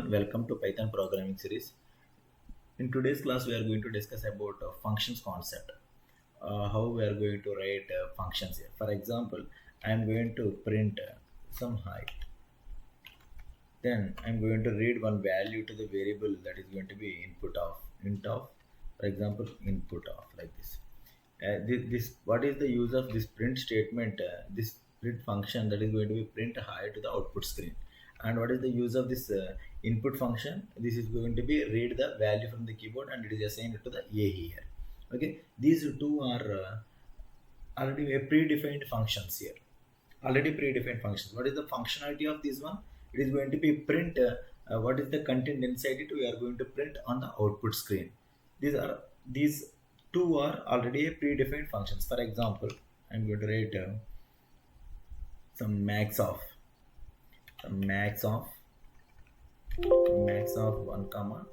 everyone, welcome to Python programming series. In today's class, we are going to discuss about functions concept. How we are going to write functions here. For example, I am going to print some height. Then I am going to read one value to the variable that is going to be input of int of, for example, input of like this. This what is the use of this print statement? This print function that is going to be print height to the output screen. And what is the use of this input function? This is going to be read the value from the keyboard and it is assigned to the a here. Okay, these two are already a predefined functions here. Already predefined functions. What is the functionality of this one? It is going to be print what is the content inside it. We are going to print on the output screen. These two are already a predefined functions. For example, I'm going to write some max of 1 comma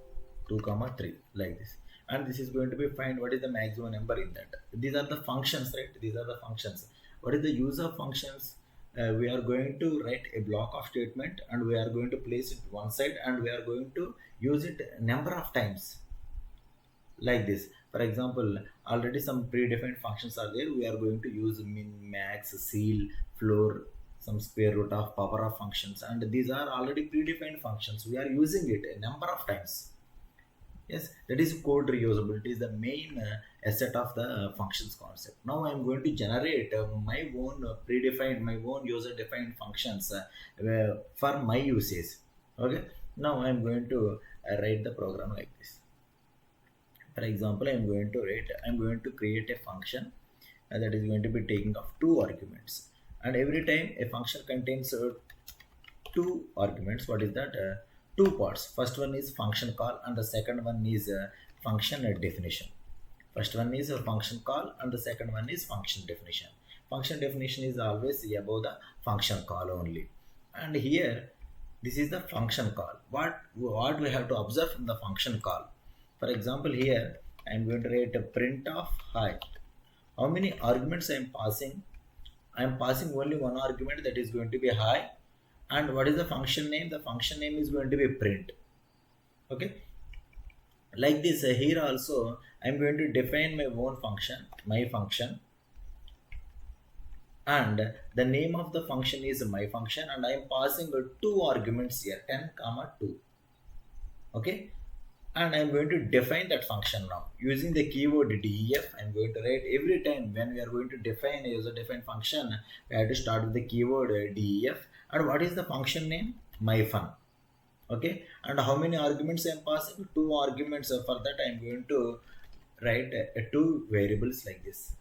2 comma 3 like this, and this is going to be find what is the maximum number in that. These are the functions, right? These are the functions. What is the use of functions? We are going to write a block of statement and we are going to place it one side and we are going to use it number of times like this. For example, already some predefined functions are there. We are going to use min, max, ceil, floor, some square root of, power of functions, and these are already predefined functions. We are using it a number of times. Yes, that is code reusability is the main asset of the functions concept. Now I am going to generate my own predefined, my own user defined functions for my usage. Okay, now I am going to write the program like this. For example, I'm going to create a function that is going to be taking of two arguments, and every time a function contains two arguments. What is that? Two parts. First one is function call and the second one is function definition. First one is a function call and the second one is function definition. Function definition is always above the function call only, and here this is the function call. What we have to observe from the function call? For example, here I am going to write a print of height. How many arguments I am passing? I am passing only one argument, that is going to be high. And what is the function name? The function name is going to be print. Okay. Like this, here also I am going to define my own function, my function. And the name of the function is my function, and I am passing two arguments here, 10 comma 2. Okay, and I'm going to define that function now using the keyword def. I'm going to write every time when we are going to define a user defined function, we have to start with the keyword def. And what is the function name? myfun. Okay, and how many arguments I'm passing? Two arguments. For that I'm going to write two variables like this,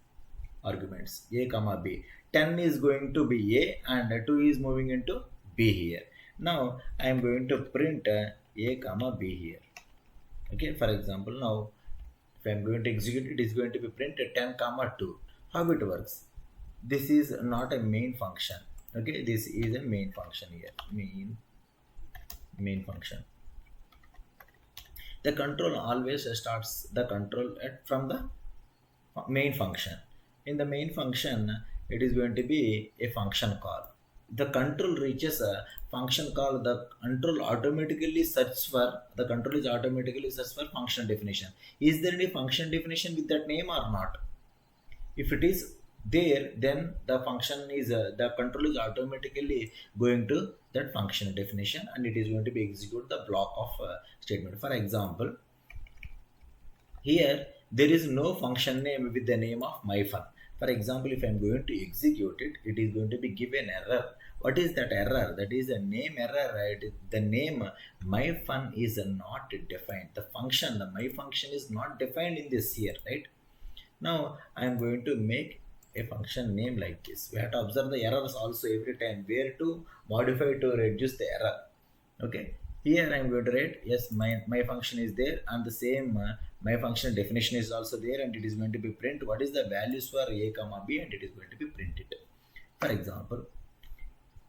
arguments a comma b. 10 is going to be a and 2 is moving into b here. Now I am going to print a comma b here. Okay, for example, now if I am going to execute it, is going to be printed 10 comma 2. How it works? This is not a main function. Okay, this is a main function here. Main function. The control always starts the control from the main function. In the main function, it is going to be a function call. The control reaches a function call, the control is automatically search for function definition. Is there any function definition with that name or not? If it is there, then the function is the control is automatically going to that function definition and it is going to be execute the block of statement. For example, here there is no function name with the name of myfun. For example, if I am going to execute it, it is going to be given error. What is that error? That is a name error, right? The name myfun is not defined. The function, the my function is not defined in this here, right? Now I am going to make a function name like this. We have to observe the errors also every time, where to modify to reduce the error. Okay, here I am going to write yes, my function is there, and the same my function definition is also there, and it is going to be print what is the values for a comma b, and it is going to be printed. For example,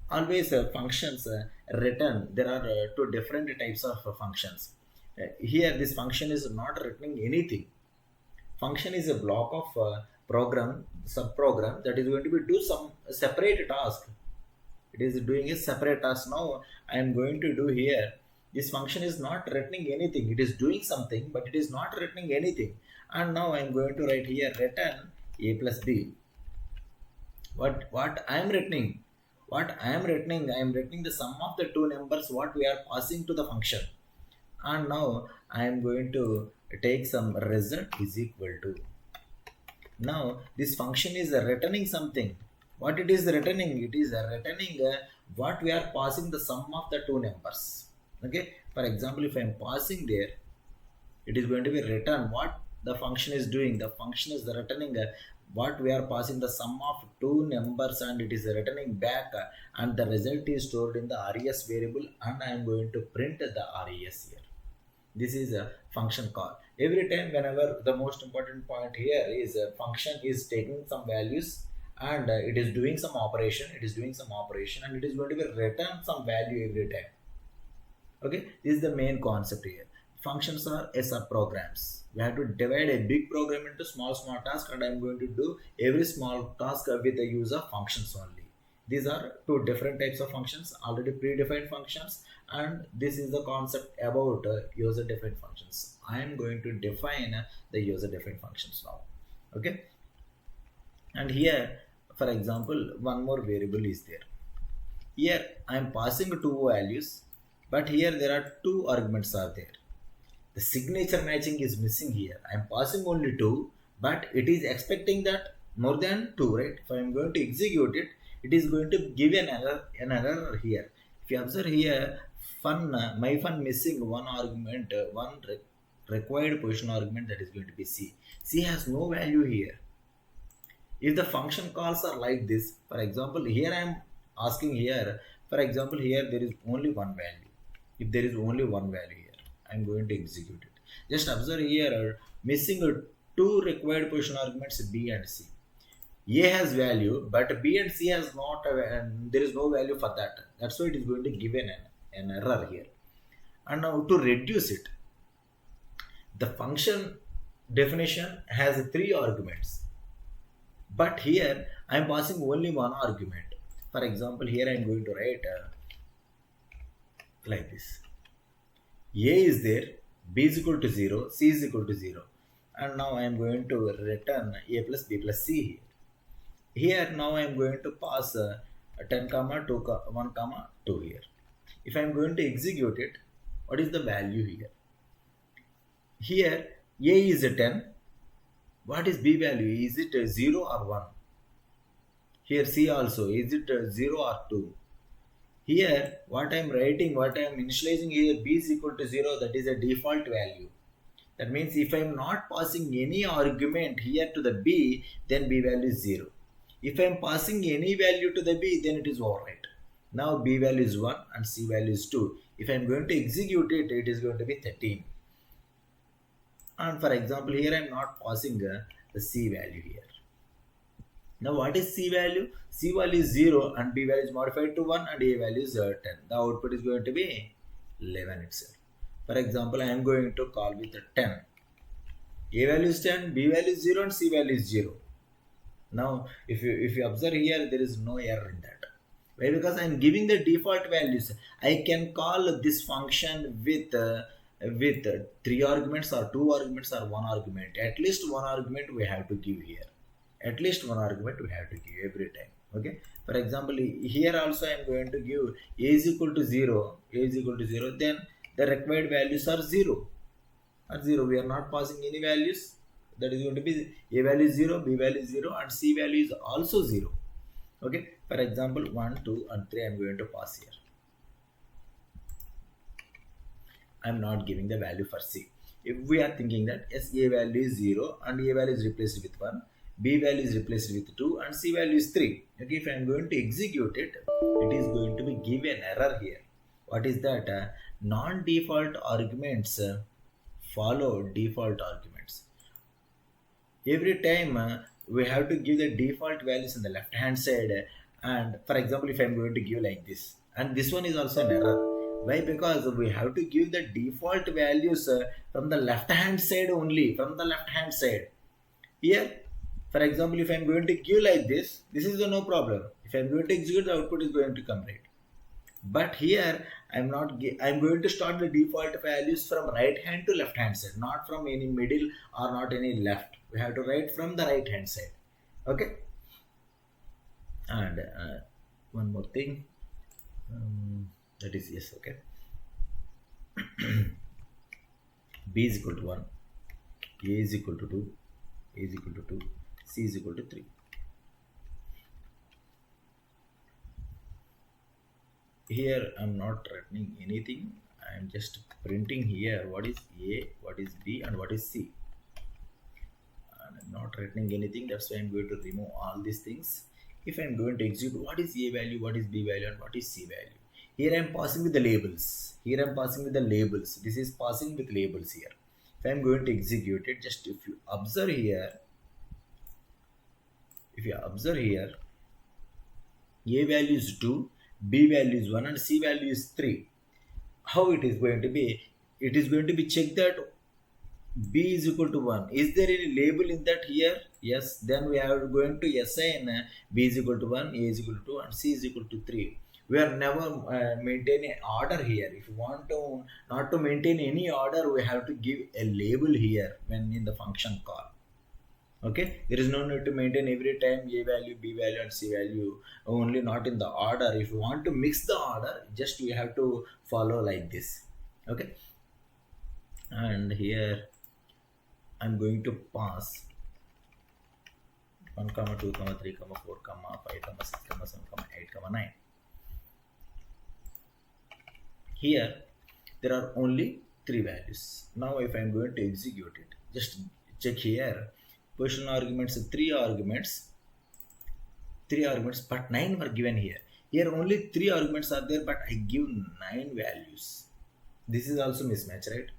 always functions written, there are two different types of functions. Here this function is not returning anything. Function is a block of program, subprogram that is going to be do some separate task. It is doing a separate task. Now I am going to do here This function is not returning anything. It is doing something, but it is not returning anything. And now I am going to write here return a plus b. What I am returning? What I am returning? I am returning the sum of the two numbers what we are passing to the function. And now I am going to take some result is equal to. Now this function is returning something. What it is returning? It is returning what we are passing the sum of the two numbers. Okay. For example, if I am passing there, it is going to be return what the function is doing. The function is returning what we are passing the sum of two numbers, and it is returning back, and the result is stored in the res variable, and I am going to print the res here. This is a function call. Every time whenever the most important point here is a function is taking some values, and it is doing some operation, and it is going to be return some value every time. Okay, this is the main concept here. Functions are sub programs. We have to divide a big program into small tasks, and I'm going to do every small task with the use of functions only. These are two different types of functions, already predefined functions, and this is the concept about user defined functions. I am going to define the user defined functions now. Okay, and here, for example, one more variable is there. Here I am passing two values, but here there are two arguments are there. The signature matching is missing here. I am passing only two, but it is expecting that more than two, right? If I am going to execute it, it is going to give an error here. If you observe here, my fun missing one argument, required position argument, that is going to be C. C has no value here. If the function calls are like this, for example, here I am asking here, for example, here there is only one value. If there is only one value here, I am going to execute it. Just observe here, missing two required position arguments B and C. A has value, but B and C has not, and there is no value for that. That's why it is going to give an error here. And now to reduce it, the function definition has three arguments, but here I am passing only one argument. For example, here I am going to write like this. A is there, B is equal to 0, C is equal to 0. And now I am going to return A plus B plus C here. Here now I am going to pass 10 comma 2 1 comma 2 here. If I am going to execute it, what is the value here? Here A is a 10. What is B value? Is it 0 or 1? Here C also, is it 0 or 2? Here what I am writing, what I am initializing here, B is equal to 0, that is a default value. That means if I am not passing any argument here to the B, then B value is 0. If I am passing any value to the B, then it is overwrite. Now B value is 1 and C value is 2. If I am going to execute it, it is going to be 13. And for example, here I am not passing the C value here. Now what is C value? C value is 0 and B value is modified to 1 and A value is 10. The output is going to be 11 itself. For example, I am going to call with 10. A value is 10, B value is 0 and C value is 0. Now if you observe here, there is no error in that. Why? Because I am giving the default values. I can call this function with 3 arguments or 2 arguments or 1 argument. At least one argument we have to give here. At least one argument we have to give every time. Okay. For example, here also I am going to give A is equal to 0. A is equal to 0. Then the required values are 0. At 0, we are not passing any values. That is going to be A value is 0, B value is 0, and C value is also 0. Okay. For example, 1, 2, and 3 I am going to pass here. I am not giving the value for C. If we are thinking that yes, A value is 0 and A value is replaced with 1, B value is replaced with 2 and C value is 3. Okay, if I am going to execute it, it is going to be give an error here. What is that? Non-default arguments follow default arguments. Every time we have to give the default values on the left hand side, and for example, if I am going to give like this, and this one is also an error. Why? Because we have to give the default values from the left hand side only, from the left hand side. Here, for example, if I am going to give like this is no problem. If I am going to execute, the output is going to come right. But here I'm going to start the default values from right hand to left hand side, not from any middle or not any left. We have to write from the right hand side. Okay. And one more thing, that is yes. Okay. B is equal to 1, A is equal to 2, A is equal to 2, C is equal to 3. Here I'm not writing anything, I'm just printing here what is A, what is B, and what is C. And I'm not writing anything, that's why I'm going to remove all these things. If I'm going to execute, what is A value, what is B value, and what is C value? Here I'm passing with the labels. Here I'm passing with the labels. This is passing with labels here. If I'm going to execute it, just if you observe here, A value is 2, B value is 1, and C value is 3. How it is going to be? It is going to be checked that B is equal to 1. Is there any label in that here? Yes. Then we are going to assign B is equal to 1, A is equal to 2, and C is equal to 3. We are never maintaining order here. If you want to not to maintain any order, we have to give a label here when in the function call. Okay, there is no need to maintain every time A value, B value, and C value, only not in the order. If you want to mix the order, just you have to follow like this. Okay, and here I'm going to pass 1, 2, 3, 4, 5, 6, 7, 8, 9. Here there are only 3 values. Now if I'm going to execute it, just check here. Position arguments, 3 arguments, but 9 were given here. Here only 3 arguments are there, but I give 9 values. This is also mismatch, right?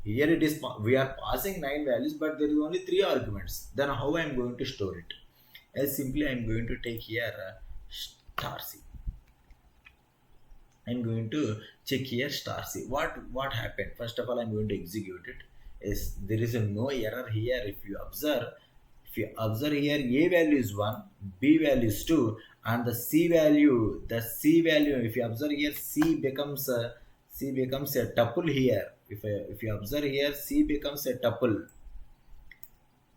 Here it is, we are passing 9 values, but there is only 3 arguments. Then how I am going to store it? As simply I am going to take here star C. I am going to check here star C. What happened? First of all, I am going to execute it. Is there is no error here. If you observe here, A value is 1, B value is 2, and the C value, if you observe here, C becomes a tuple here. If you observe here, C becomes a tuple.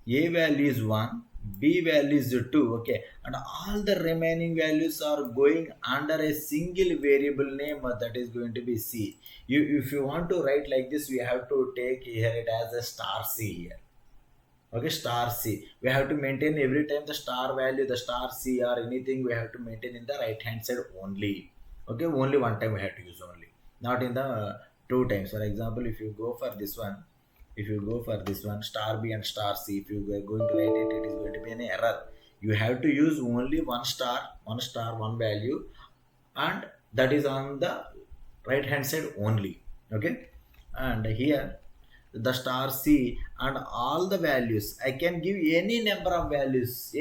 A value is 1, B value is 2, okay, and all the remaining values are going under a single variable name, that is going to be C. If you want to write like this, we have to take here it as a star C here. Okay, star C. We have to maintain every time the star value, the star C or anything, we have to maintain in the right hand side only. Okay, only one time we have to use only, not in the 2 times. For example, if you go for this one, star B and star C, if you are going to write it, it is going to be an error. You have to use only one star, one value, and that is on the right hand side only. Okay, and here the star C and all the values, I can give any number of values,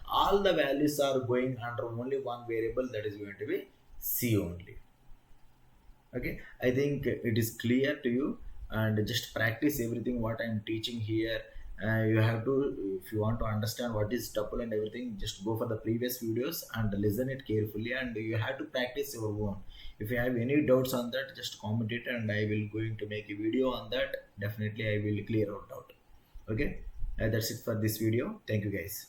all the values are going under only one variable, that is going to be C only. Okay, I think it is clear to you, and just practice everything what I am teaching here. You have to, if you want to understand what is tuple and everything, just go for the previous videos and listen it carefully, and you have to practice your own. If you have any doubts on that, just comment it and I will going to make a video on that. Definitely I will clear out doubt. Okay, that's it for this video. Thank you guys.